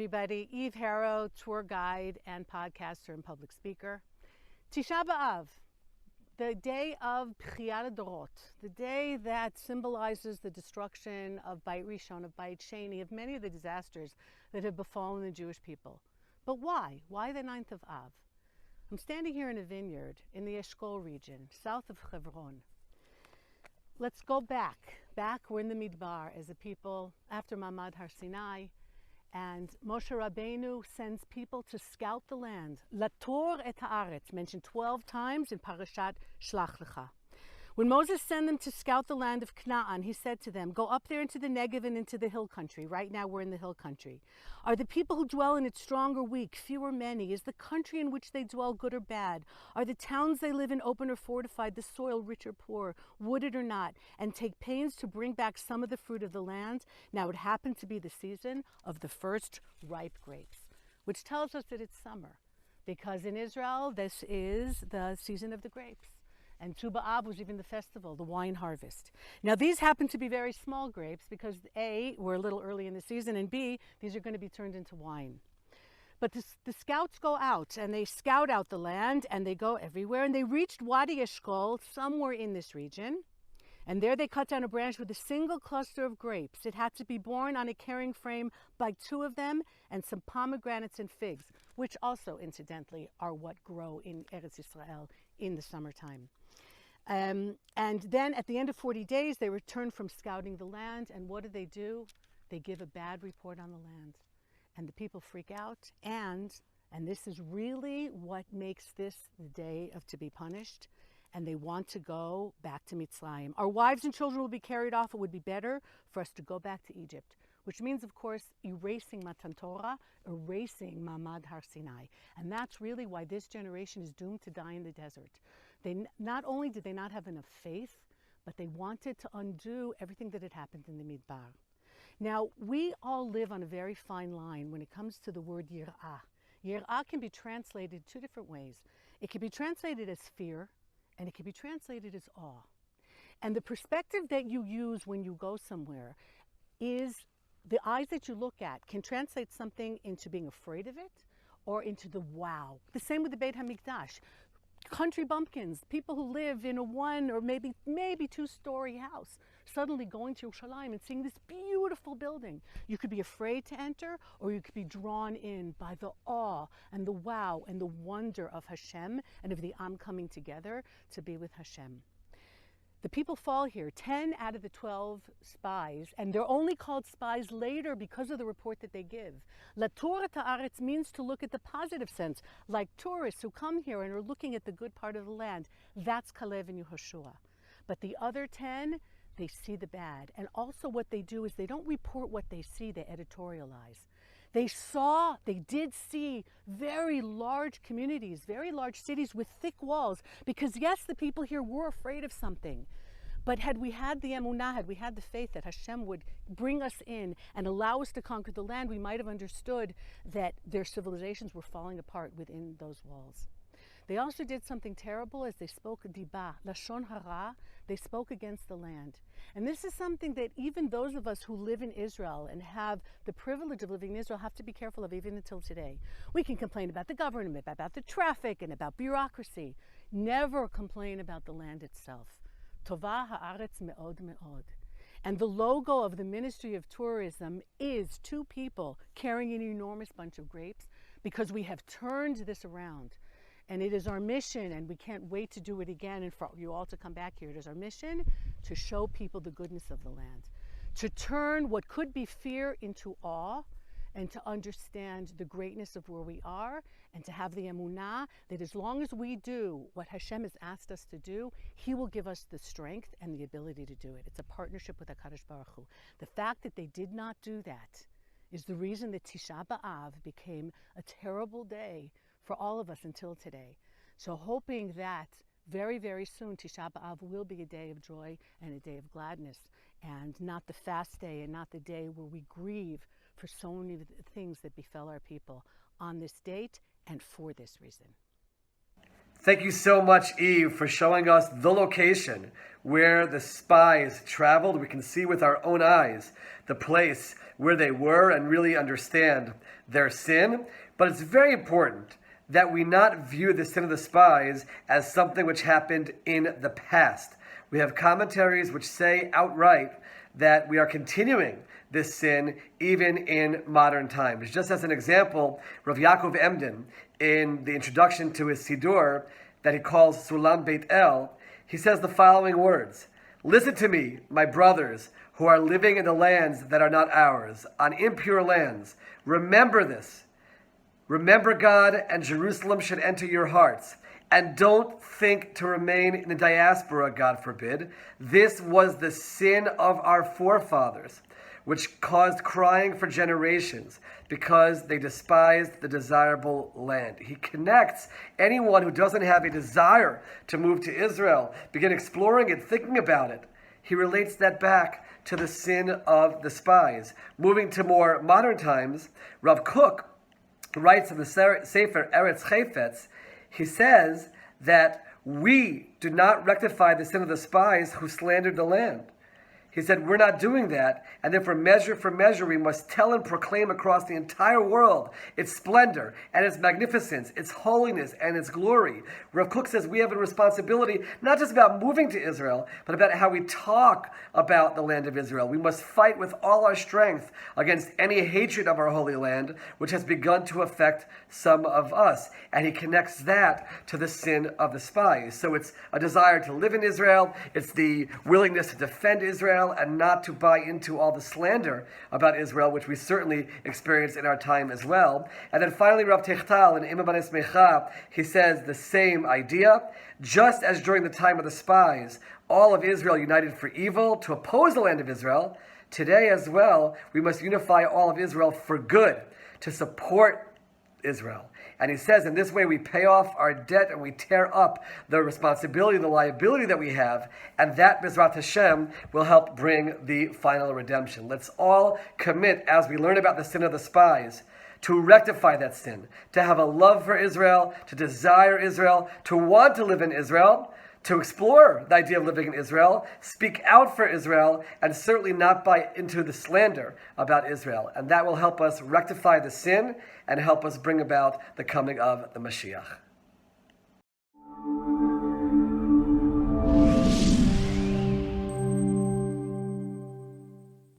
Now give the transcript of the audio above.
everybody. Eve Harow, tour guide and podcaster and public speaker. Tisha B'Av, the day of B'chiyat Dorot, the day that symbolizes the destruction of Beit Rishon, of Beit Sheni, of many of the disasters that have befallen the Jewish people. But why? Why the 9th of Av? I'm standing here in a vineyard in the Eshkol region, south of Hebron. Let's go back. We're in the Midbar as a people after Mamad Har Sinai. And Moshe Rabbeinu sends people to scout the land. Lator et haaretz, mentioned 12 times in Parashat Shlach Lecha. When Moses sent them to scout the land of Canaan, he said to them, go up there into the Negev and into the hill country. Right now we're in the hill country. Are the people who dwell in it strong or weak, few or many? Is the country in which they dwell good or bad? Are the towns they live in open or fortified, the soil rich or poor, wooded or not? And take pains to bring back some of the fruit of the land. Now it happened to be the season of the first ripe grapes, which tells us that it's summer, because in Israel this is the season of the grapes. And Tu B'Av was even the festival, the wine harvest. Now these happen to be very small grapes because A, we're a little early in the season, and B, these are going to be turned into wine. But the scouts go out and they scout out the land and they go everywhere, and they reached Wadi Eshkol, somewhere in this region. And there they cut down a branch with a single cluster of grapes. It had to be borne on a carrying frame by two of them, and some pomegranates and figs, which also, incidentally, are what grow in Eretz Yisrael in the summertime. And then at the end of 40 days, they return from scouting the land. And what do? They give a bad report on the land. And the people freak out. And this is really what makes this the day of to be punished. And they want to go back to Mitzrayim. Our wives and children will be carried off. It would be better for us to go back to Egypt, which means, of course, erasing Matan Torah, erasing Mamad Har Sinai. And that's really why this generation is doomed to die in the desert. Not only did they not have enough faith, but they wanted to undo everything that had happened in the Midbar. Now, we all live on a very fine line when it comes to the word Yir'ah. Yir'ah can be translated two different ways. It can be translated as fear, and it can be translated as awe. And the perspective that you use when you go somewhere is the eyes that you look at can translate something into being afraid of it or into the wow. The same with the Beit HaMikdash. Country bumpkins, people who live in a one or maybe two-story house, suddenly going to Yerushalayim and seeing this beautiful building. You could be afraid to enter, or you could be drawn in by the awe and the wow and the wonder of Hashem and of the Am coming together to be with Hashem. The people fall here, 10 out of the 12 spies, and they're only called spies later because of the report that they give. Lator et haaretz means to look at the positive sense, like tourists who come here and are looking at the good part of the land. That's Kalev and Yehoshua. But the other 10, they see the bad. And also what they do is they don't report what they see, they editorialize. They did see very large communities, very large cities with thick walls, because yes, the people here were afraid of something. But had we had the emunah, had we had the faith that Hashem would bring us in and allow us to conquer the land, we might have understood that their civilizations were falling apart within those walls. They also did something terrible as they spoke diba, lashon hara. They spoke against the land. And this is something that even those of us who live in Israel and have the privilege of living in Israel have to be careful of even until today. We can complain about the government, about the traffic, and about bureaucracy. Never complain about the land itself. Tova haaretz me'od me'od. And the logo of the Ministry of Tourism is two people carrying an enormous bunch of grapes, because we have turned this around. And it is our mission, and we can't wait to do it again and for you all to come back here. It is our mission to show people the goodness of the land, to turn what could be fear into awe, and to understand the greatness of where we are, and to have the emunah that as long as we do what Hashem has asked us to do, He will give us the strength and the ability to do it. It's a partnership with HaKadosh Baruch Hu. The fact that they did not do that is the reason that Tisha B'Av became a terrible day for all of us until today. So hoping that very, very soon Tisha B'Av will be a day of joy and a day of gladness, and not the fast day and not the day where we grieve for so many things that befell our people on this date and for this reason. Thank you so much, Eve, for showing us the location where the spies traveled. We can see with our own eyes the place where they were and really understand their sin. But it's very important that we not view the sin of the spies as something which happened in the past. We have commentaries which say outright that we are continuing this sin even in modern times. Just as an example, Rav Yaakov Emden, in the introduction to his Sidur that he calls Sulam Beit El, he says the following words: "Listen to me, my brothers, who are living in the lands that are not ours, on impure lands. Remember this. Remember God, and Jerusalem should enter your hearts. And don't think to remain in the diaspora, God forbid. This was the sin of our forefathers, which caused crying for generations, because they despised the desirable land." He connects anyone who doesn't have a desire to move to Israel, begin exploring it, thinking about it. He relates that back to the sin of the spies. Moving to more modern times, Rav Kook writes in the Sefer Eretz Chayfetz, he says that we do not rectify the sin of the spies who slandered the land. He said, we're not doing that, and therefore measure for measure we must tell and proclaim across the entire world its splendor and its magnificence, its holiness and its glory. Rav Kook says we have a responsibility not just about moving to Israel, but about how we talk about the land of Israel. We must fight with all our strength against any hatred of our holy land, which has begun to affect some of us. And he connects that to the sin of the spies. So it's a desire to live in Israel, it's the willingness to defend Israel, and not to buy into all the slander about Israel, which we certainly experience in our time as well. And then finally, Rav Techtal in Imam Banes Mecha, he says the same idea. Just as during the time of the spies, all of Israel united for evil to oppose the land of Israel, today as well, we must unify all of Israel for good, to support Israel. And he says, in this way we pay off our debt and we tear up the responsibility, the liability that we have, and that, B'ezrat Hashem, will help bring the final redemption. Let's all commit, as we learn about the sin of the spies, to rectify that sin, to have a love for Israel, to desire Israel, to want to live in Israel, to explore the idea of living in Israel, speak out for Israel, and certainly not buy into the slander about Israel. And that will help us rectify the sin and help us bring about the coming of the Mashiach.